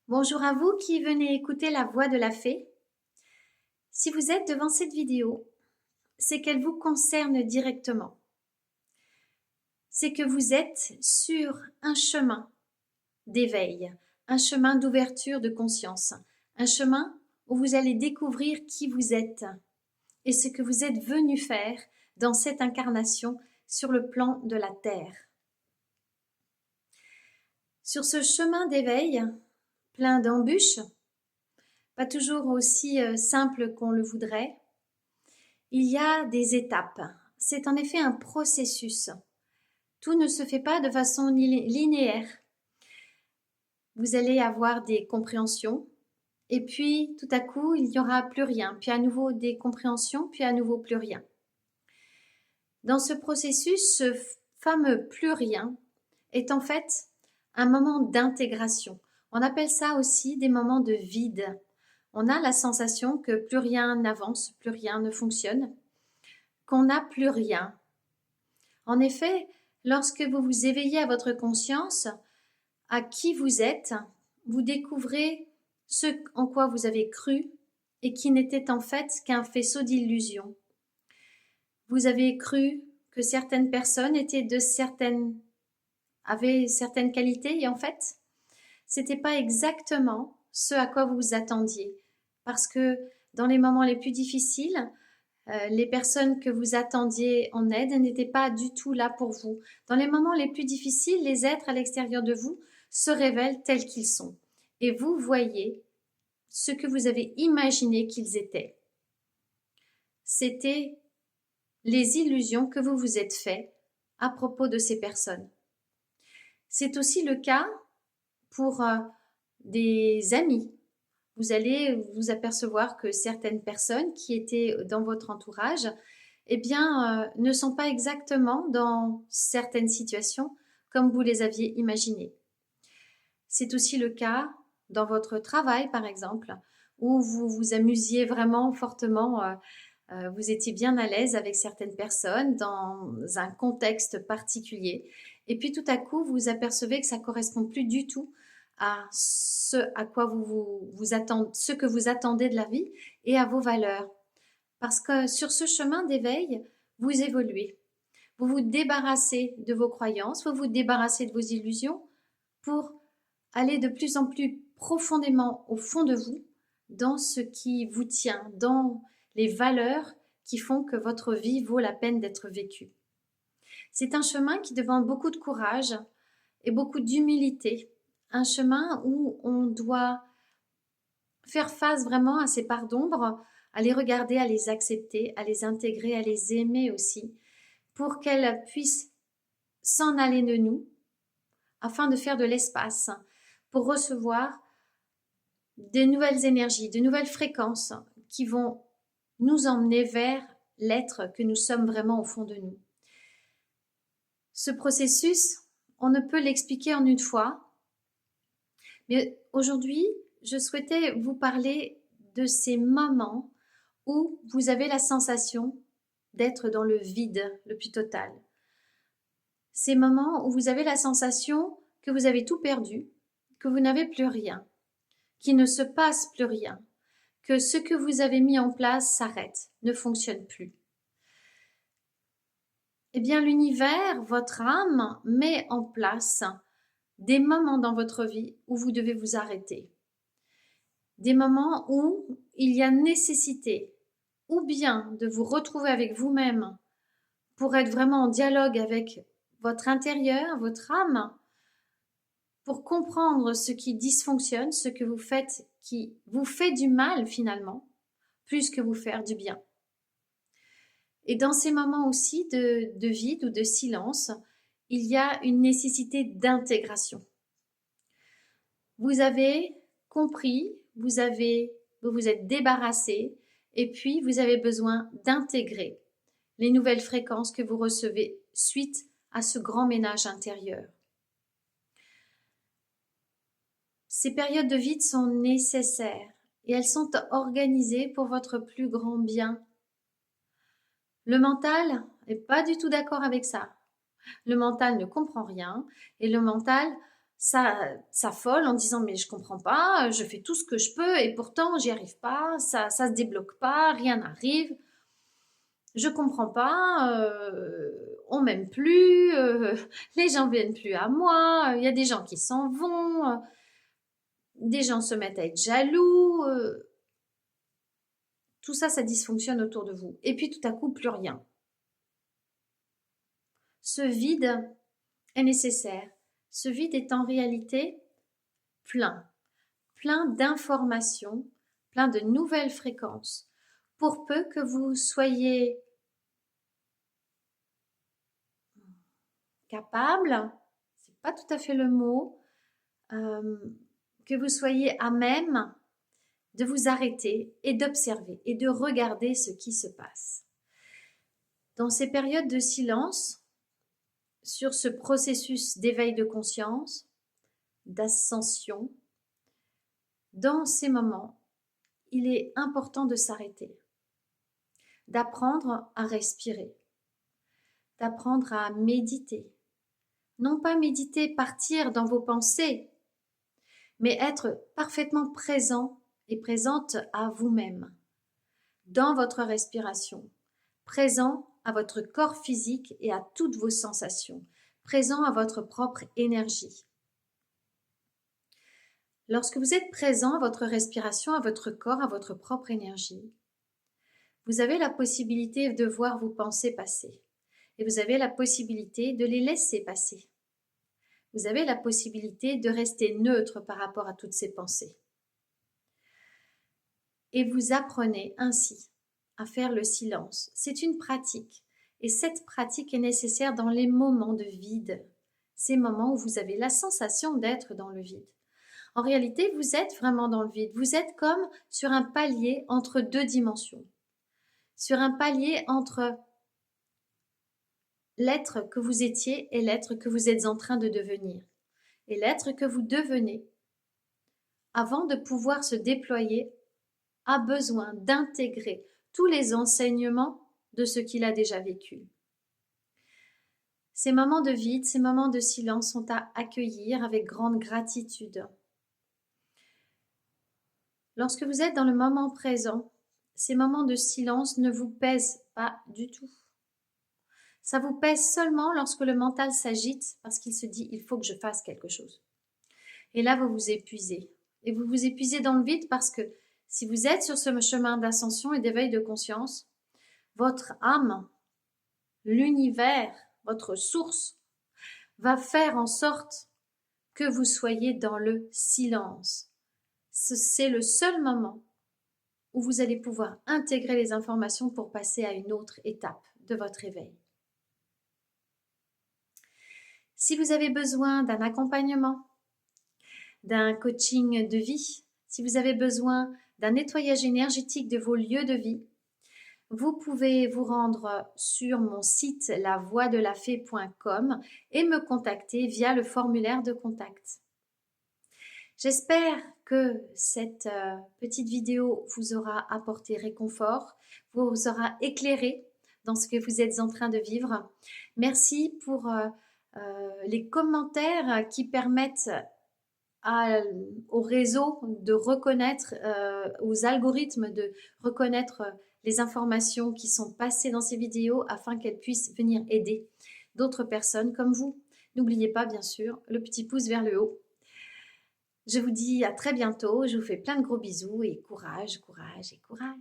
Bonjour à vous qui venez écouter la voix de la fée. Si vous êtes devant cette vidéo, c'est qu'elle vous concerne directement. C'est que vous êtes sur un chemin d'éveil, un chemin d'ouverture de conscience, un chemin où vous allez découvrir qui vous êtes et ce que vous êtes venu faire dans cette incarnation sur le plan de la Terre. Sur ce chemin d'éveil, plein d'embûches, pas toujours aussi simple qu'on le voudrait, il y a des étapes. C'est en effet un processus. Tout ne se fait pas de façon linéaire. Vous allez avoir des compréhensions et puis tout à coup, il n'y aura plus rien. Puis à nouveau des compréhensions, puis à nouveau plus rien. Dans ce processus, ce fameux plus rien est en fait un moment d'intégration. On appelle ça aussi des moments de vide. On a la sensation que plus rien n'avance, plus rien ne fonctionne, qu'on n'a plus rien. En effet, lorsque vous vous éveillez à votre conscience, à qui vous êtes, vous découvrez ce en quoi vous avez cru et qui n'était en fait qu'un faisceau d'illusions. Vous avez cru que certaines personnes avaient certaines qualités et en fait, c'était pas exactement ce à quoi vous vous attendiez. Parce que dans les moments les plus difficiles, les personnes que vous attendiez en aide n'étaient pas du tout là pour vous. Dans les moments les plus difficiles, les êtres à l'extérieur de vous se révèlent tels qu'ils sont. Et vous voyez ce que vous avez imaginé qu'ils étaient. C'était les illusions que vous vous êtes faites à propos de ces personnes. C'est aussi le cas pour des amis. Vous allez vous apercevoir que certaines personnes qui étaient dans votre entourage ne sont pas exactement dans certaines situations comme vous les aviez imaginées. C'est aussi le cas dans votre travail, par exemple, où vous vous amusiez vraiment fortement, vous étiez bien à l'aise avec certaines personnes dans un contexte particulier. Et puis tout à coup, vous apercevez que ça correspond plus du tout à ce à quoi vous attendez, ce que vous attendez de la vie et à vos valeurs. Parce que sur ce chemin d'éveil, vous évoluez. Vous vous débarrassez de vos croyances, vous vous débarrassez de vos illusions pour aller de plus en plus profondément au fond de vous, dans ce qui vous tient, dans les valeurs qui font que votre vie vaut la peine d'être vécue. C'est un chemin qui demande beaucoup de courage et beaucoup d'humilité, un chemin où on doit faire face vraiment à ces parts d'ombre, à les regarder, à les accepter, à les intégrer, à les aimer aussi, pour qu'elles puissent s'en aller de nous, afin de faire de l'espace, pour recevoir des nouvelles énergies, de nouvelles fréquences qui vont nous emmener vers l'être que nous sommes vraiment au fond de nous. Ce processus, on ne peut l'expliquer en une fois, mais aujourd'hui, je souhaitais vous parler de ces moments où vous avez la sensation d'être dans le vide le plus total. Ces moments où vous avez la sensation que vous avez tout perdu, que vous n'avez plus rien, qu'il ne se passe plus rien, que ce que vous avez mis en place s'arrête, ne fonctionne plus. Eh bien, l'univers, votre âme, met en place des moments dans votre vie où vous devez vous arrêter. Des moments où il y a nécessité ou bien de vous retrouver avec vous-même pour être vraiment en dialogue avec votre intérieur, votre âme, pour comprendre ce qui dysfonctionne, ce que vous faites qui vous fait du mal finalement, plus que vous faire du bien. Et dans ces moments aussi de vide ou de silence, il y a une nécessité d'intégration. Vous avez compris, vous vous êtes débarrassé et puis vous avez besoin d'intégrer les nouvelles fréquences que vous recevez suite à ce grand ménage intérieur. Ces périodes de vide sont nécessaires et elles sont organisées pour votre plus grand bien. Le mental n'est pas du tout d'accord avec ça. Le mental ne comprend rien et le mental s'affole en disant mais je comprends pas, je fais tout ce que je peux et pourtant j'y arrive pas, ça se débloque pas, rien n'arrive, je comprends pas, on m'aime plus, les gens viennent plus à moi, il y a des gens qui s'en vont, des gens se mettent à être jaloux, tout ça, ça dysfonctionne autour de vous. Et puis tout à coup, plus rien. Ce vide est nécessaire. Ce vide est en réalité plein d'informations, plein de nouvelles fréquences. Pour peu que vous soyez capable, c'est pas tout à fait le mot, que vous soyez à même de vous arrêter et d'observer et de regarder ce qui se passe. Dans ces périodes de silence, sur ce processus d'éveil de conscience, d'ascension, dans ces moments, il est important de s'arrêter, d'apprendre à respirer, d'apprendre à méditer. Non pas méditer, partir dans vos pensées, mais être parfaitement présent et présente à vous-même, dans votre respiration, présent à votre corps physique et à toutes vos sensations, présent à votre propre énergie. Lorsque vous êtes présent à votre respiration, à votre corps, à votre propre énergie, vous avez la possibilité de voir vos pensées passer et vous avez la possibilité de les laisser passer. Vous avez la possibilité de rester neutre par rapport à toutes ces pensées. Et vous apprenez ainsi à faire le silence. C'est une pratique et cette pratique est nécessaire dans les moments de vide, ces moments où vous avez la sensation d'être dans le vide. En réalité, vous êtes vraiment dans le vide. Vous êtes comme sur un palier entre deux dimensions. Sur un palier entre l'être que vous étiez et l'être que vous êtes en train de devenir. Et l'être que vous devenez, avant de pouvoir se déployer, a besoin d'intégrer tous les enseignements de ce qu'il a déjà vécu. Ces moments de vide, ces moments de silence sont à accueillir avec grande gratitude. Lorsque vous êtes dans le moment présent, ces moments de silence ne vous pèsent pas du tout. Ça vous pèse seulement lorsque le mental s'agite parce qu'il se dit « il faut que je fasse quelque chose ». Et là, vous vous épuisez. Et vous vous épuisez dans le vide parce que si vous êtes sur ce chemin d'ascension et d'éveil de conscience, votre âme, l'univers, votre source, va faire en sorte que vous soyez dans le silence. C'est le seul moment où vous allez pouvoir intégrer les informations pour passer à une autre étape de votre éveil. Si vous avez besoin d'un accompagnement, d'un coaching de vie, si vous avez besoin d'un nettoyage énergétique de vos lieux de vie, vous pouvez vous rendre sur mon site lavoixdelafée.com et me contacter via le formulaire de contact. J'espère que cette petite vidéo vous aura apporté réconfort, vous aura éclairé dans ce que vous êtes en train de vivre. Merci pour les commentaires qui permettent au réseau de reconnaître, aux algorithmes de reconnaître les informations qui sont passées dans ces vidéos afin qu'elles puissent venir aider d'autres personnes comme vous. N'oubliez pas bien sûr le petit pouce vers le haut. Je vous dis à très bientôt, je vous fais plein de gros bisous et courage, courage et courage.